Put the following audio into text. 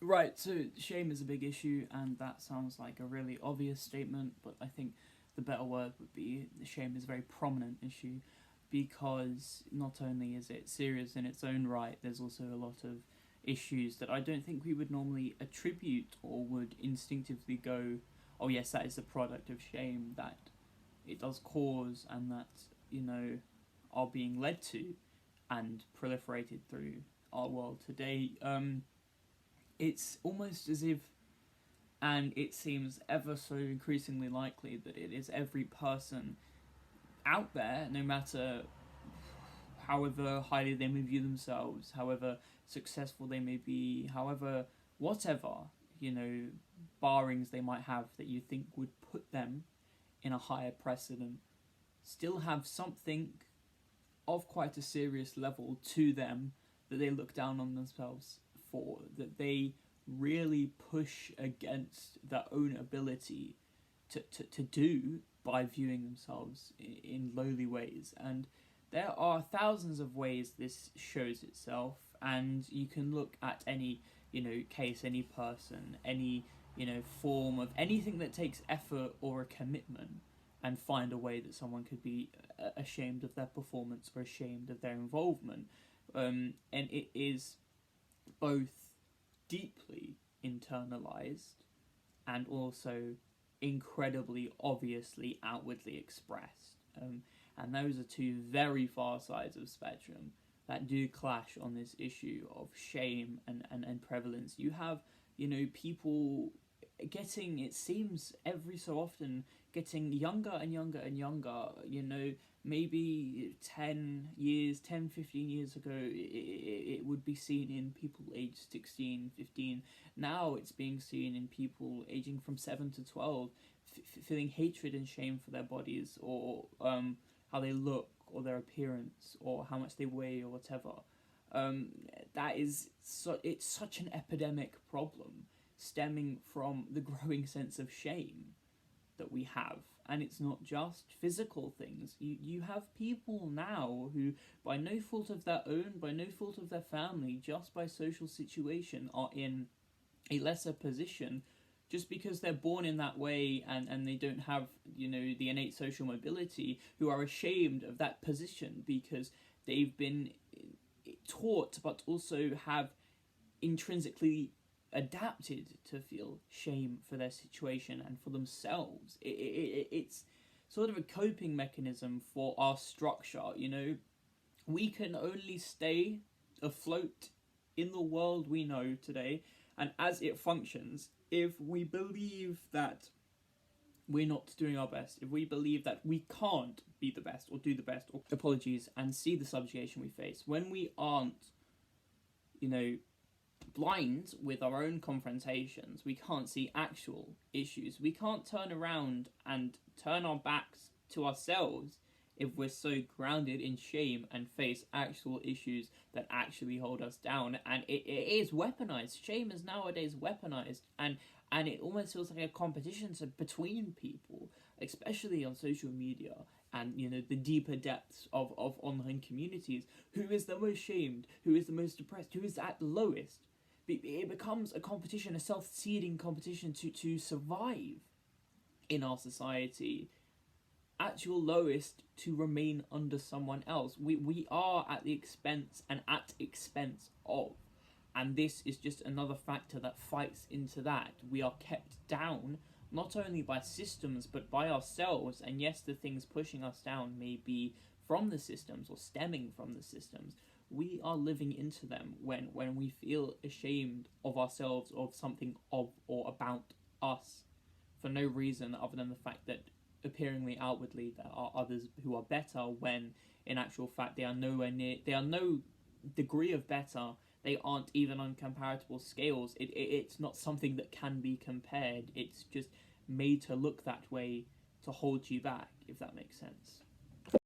Right, so shame is a big issue, and that sounds like a really obvious statement, but I think the better word would be shame is a very prominent issue because not only is it serious in its own right, there's also a lot of issues that I don't think we would normally attribute or would instinctively go, oh, yes, that is the product of shame that it does cause and that, you know, are being led to and proliferated through our world today. It's almost as if, and it seems ever so increasingly likely that it is every person out there, no matter however highly they may view themselves, however successful they may be, however whatever, you know, barrings they might have that you think would put them in a higher precedent, still have something of quite a serious level to them that they look down on themselves for, that they really push against their own ability to do by viewing themselves in lowly ways. And there are thousands of ways this shows itself, and you can look at any, you know, case, any person, any, you know, form of anything that takes effort or a commitment, and find a way that someone could be ashamed of their performance or ashamed of their involvement. And it is both deeply internalized and also incredibly obviously outwardly expressed. And those are two very far sides of spectrum that do clash on this issue of shame and prevalence. You have, you know, people getting, it seems every so often, getting younger and younger and younger, you know, maybe 10 years, 10, 15 years ago, it would be seen in people aged 16, 15. Now it's being seen in people aging from 7 to 12, feeling hatred and shame for their bodies, or how they look, or their appearance, or how much they weigh, or whatever. That is, it's such an epidemic problem stemming from the growing sense of shame that we have. And it's not just physical things. You have people now who, by no fault of their own, by no fault of their family, just by social situation, are in a lesser position just because they're born in that way, and they don't have, you know, the innate social mobility, who are ashamed of that position because they've been taught but also have intrinsically adapted to feel shame for their situation and for themselves. It's sort of a coping mechanism for our structure, you know. We can only stay afloat in the world we know today and as it functions if we believe that we're not doing our best, if we believe that we can't be the best or do the best, or apologies, and see the subjugation we face. When we aren't, you know, blind with our own confrontations, we can't see actual issues, we can't turn around and turn our backs to ourselves if we're so grounded in shame and face actual issues that actually hold us down. And it is weaponized. Shame is nowadays weaponized, and it almost feels like a competition between people, especially on social media and, you know, the deeper depths of online communities. Who is the most shamed? Who is the most depressed? Who is at the lowest? It becomes a competition, a self-seeding competition to survive in our society, at your lowest, to remain under someone else. We are at the expense and at expense of. And this is just another factor that fights into that. We are kept down, not only by systems, but by ourselves. And yes, the things pushing us down may be from the systems or stemming from the systems. We are living into them when we feel ashamed of ourselves, of something of or about us, for no reason other than the fact that appearingly outwardly there are others who are better, when in actual fact they are nowhere near, they are no degree of better, they aren't even on comparable scales. It's not something that can be compared, it's just made to look that way to hold you back, if that makes sense.